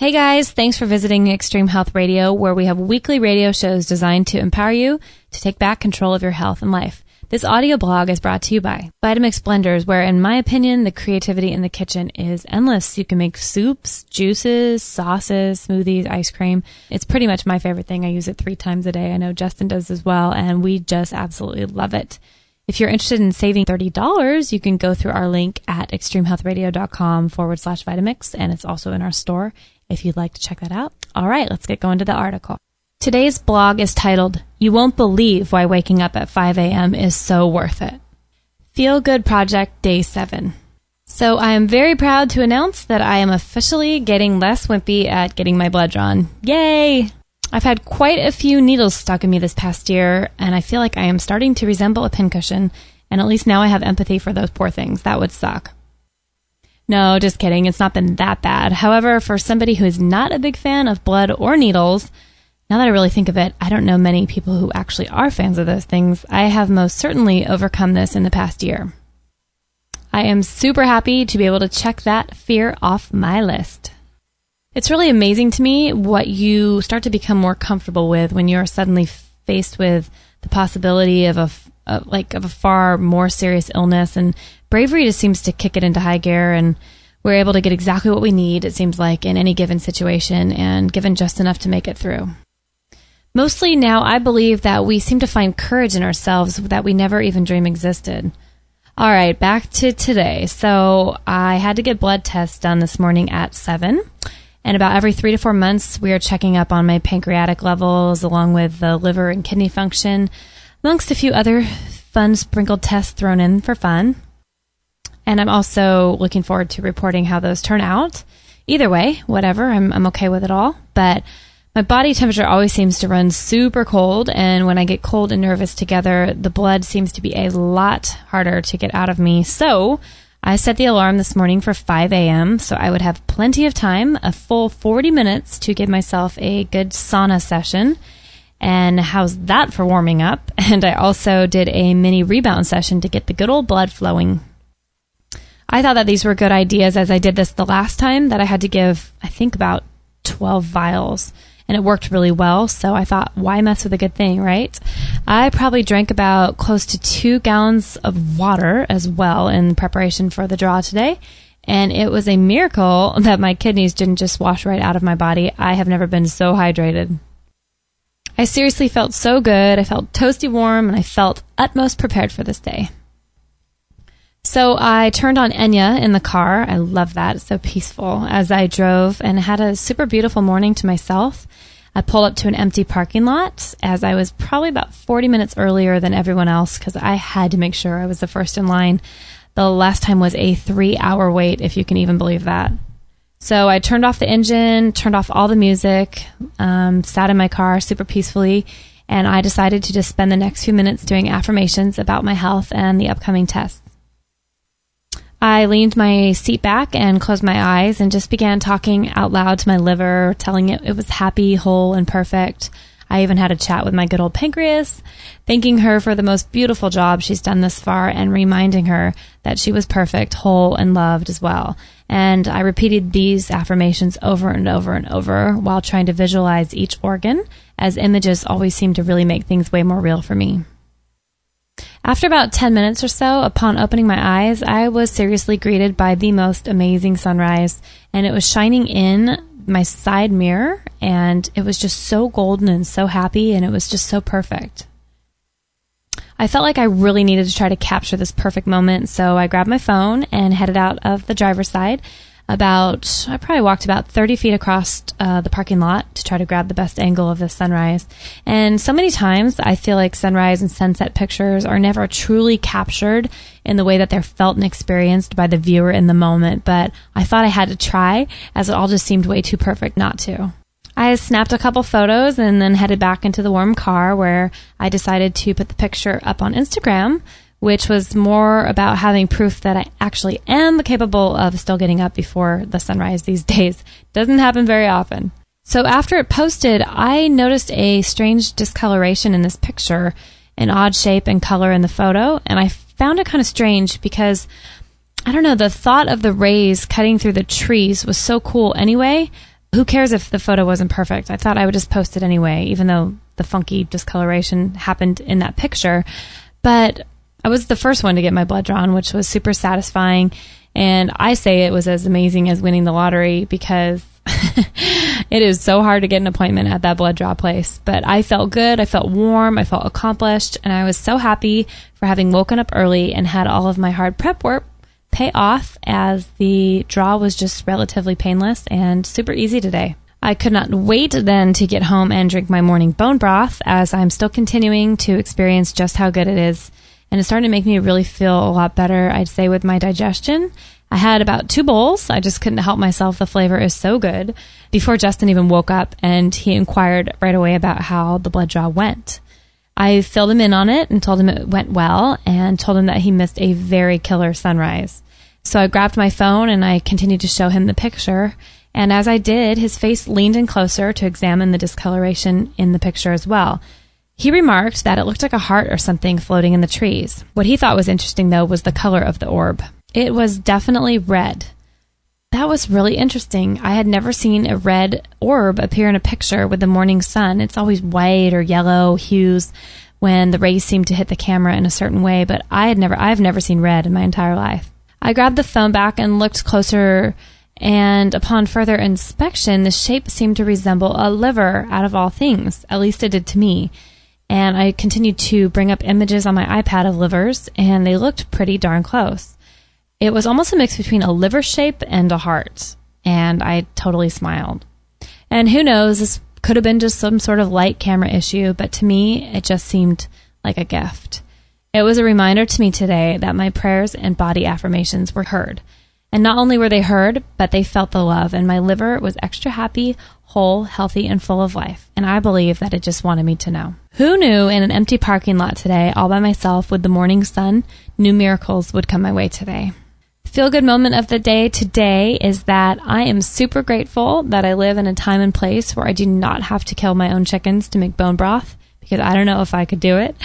Hey guys, thanks for visiting Extreme Health Radio, where we have weekly radio shows designed to empower you to take back control of your health and life. This audio blog is brought to you by Vitamix Blenders, where, in my opinion, the creativity in the kitchen is endless. You can make soups, juices, sauces, smoothies, ice cream. It's pretty much my favorite thing. I use it 3 times a day. I know Justin does as well, and we just absolutely love it. If you're interested in saving $30, you can go through our link at extremehealthradio.com/Vitamix, and it's also in our store if you'd like to check that out. All right, let's get going to the article. Today's blog is titled, "You Won't Believe Why Waking Up at 5 a.m. is So Worth It." Feel Good Project Day 7. So I am very proud to announce that I am officially getting less wimpy at getting my blood drawn. Yay! I've had quite a few needles stuck in me this past year, and I feel like I am starting to resemble a pincushion, and at least now I have empathy for those poor things. That would suck. No, just kidding. It's not been that bad. However, for somebody who is not a big fan of blood or needles, now that I really think of it, I don't know many people who actually are fans of those things. I have most certainly overcome this in the past year. I am super happy to be able to check that fear off my list. It's really amazing to me what you start to become more comfortable with when you're suddenly faced with the possibility of a far more serious illness, and bravery just seems to kick it into high gear, and we're able to get exactly what we need, it seems like, in any given situation, and given just enough to make it through. Mostly now, I believe that we seem to find courage in ourselves that we never even dreamed existed. All right, back to today. So I had to get blood tests done this morning at 7. And about every 3 to 4 months, we are checking up on my pancreatic levels, along with the liver and kidney function, amongst a few other fun sprinkled tests thrown in for fun. And I'm also looking forward to reporting how those turn out. Either way, whatever, I'm okay with it all. But my body temperature always seems to run super cold, and when I get cold and nervous together, the blood seems to be a lot harder to get out of me. So I set the alarm this morning for 5 a.m. so I would have plenty of time, a full 40 minutes, to give myself a good sauna session. And how's that for warming up? And I also did a mini rebound session to get the good old blood flowing. I thought that these were good ideas, as I did this the last time that I had to give, I think, about 12 vials. And it worked really well, so I thought, why mess with a good thing, right? I probably drank about close to 2 gallons of water as well in preparation for the draw today. And it was a miracle that my kidneys didn't just wash right out of my body. I have never been so hydrated. I seriously felt so good. I felt toasty warm, and I felt utmost prepared for this day. So I turned on Enya in the car. I love that. It's so peaceful as I drove, and had a super beautiful morning to myself. I pulled up to an empty parking lot, as I was probably about 40 minutes earlier than everyone else, because I had to make sure I was the first in line. The last time was a 3-hour wait, if you can even believe that. So I turned off the engine, turned off all the music, sat in my car super peacefully, and I decided to just spend the next few minutes doing affirmations about my health and the upcoming tests. I leaned my seat back and closed my eyes and just began talking out loud to my liver, telling it it was happy, whole, and perfect. I even had a chat with my good old pancreas, thanking her for the most beautiful job she's done thus far, and reminding her that she was perfect, whole, and loved as well. And I repeated these affirmations over and over and over while trying to visualize each organ, as images always seem to really make things way more real for me. After about 10 minutes or so, upon opening my eyes, I was seriously greeted by the most amazing sunrise, and it was shining in my side mirror, and it was just so golden and so happy, and it was just so perfect. I felt like I really needed to try to capture this perfect moment, so I grabbed my phone and headed out of the driver's side. I probably walked about 30 feet across the parking lot to try to grab the best angle of the sunrise. And so many times I feel like sunrise and sunset pictures are never truly captured in the way that they're felt and experienced by the viewer in the moment. But I thought I had to try, as it all just seemed way too perfect not to. I snapped a couple photos and then headed back into the warm car, where I decided to put the picture up on Instagram, which was more about having proof that I actually am capable of still getting up before the sunrise these days. Doesn't happen very often. So after it posted, I noticed a strange discoloration in this picture, an odd shape and color in the photo, and I found it kind of strange because, I don't know, the thought of the rays cutting through the trees was so cool anyway, Who cares if the photo wasn't perfect? I thought I would just post it anyway, even though the funky discoloration happened in that picture. But I was the first one to get my blood drawn, which was super satisfying. And I say it was as amazing as winning the lottery because it is so hard to get an appointment at that blood draw place. But I felt good. I felt warm. I felt accomplished. And I was so happy for having woken up early and had all of my hard prep work pay off, as the draw was just relatively painless and super easy today. I could not wait then to get home and drink my morning bone broth, as I'm still continuing to experience just how good it is. And it's starting to make me really feel a lot better, I'd say, with my digestion. I had about 2 bowls. I just couldn't help myself. The flavor is so good. Before Justin even woke up, and he inquired right away about how the blood draw went. I filled him in on it and told him it went well, and told him that he missed a very killer sunrise. So I grabbed my phone and I continued to show him the picture. And as I did, his face leaned in closer to examine the discoloration in the picture as well. He remarked that it looked like a heart or something floating in the trees. What he thought was interesting, though, was the color of the orb. It was definitely red. That was really interesting. I had never seen a red orb appear in a picture with the morning sun. It's always white or yellow hues when the rays seem to hit the camera in a certain way, but I've never seen red in my entire life. I grabbed the phone back and looked closer, and upon further inspection, the shape seemed to resemble a liver out of all things. At least it did to me. And I continued to bring up images on my iPad of livers, and they looked pretty darn close. It was almost a mix between a liver shape and a heart, and I totally smiled. And who knows, this could have been just some sort of light camera issue, but to me, it just seemed like a gift. It was a reminder to me today that my prayers and body affirmations were heard. And not only were they heard, but they felt the love, and my liver was extra happy, whole, healthy, and full of life. And I believe that it just wanted me to know. Who knew in an empty parking lot today, all by myself with the morning sun, new miracles would come my way today. Feel-good moment of the day today is that I am super grateful that I live in a time and place where I do not have to kill my own chickens to make bone broth, because I don't know if I could do it.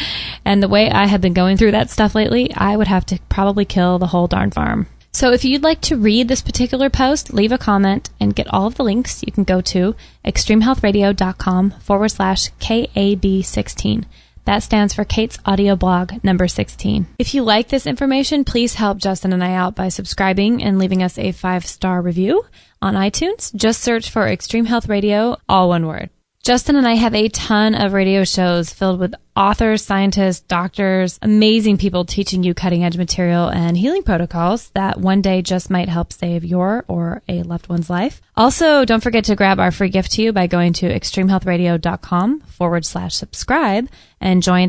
And the way I have been going through that stuff lately, I would have to probably kill the whole darn farm. So if you'd like to read this particular post, leave a comment and get all of the links. You can go to extremehealthradio.com/KAB16. That stands for Kate's audio blog number 16. If you like this information, please help Justin and I out by subscribing and leaving us a 5-star review on iTunes. Just search for Extreme Health Radio, all one word. Justin and I have a ton of radio shows filled with authors, scientists, doctors, amazing people teaching you cutting-edge material and healing protocols that one day just might help save your or a loved one's life. Also, don't forget to grab our free gift to you by going to extremehealthradio.com/subscribe and join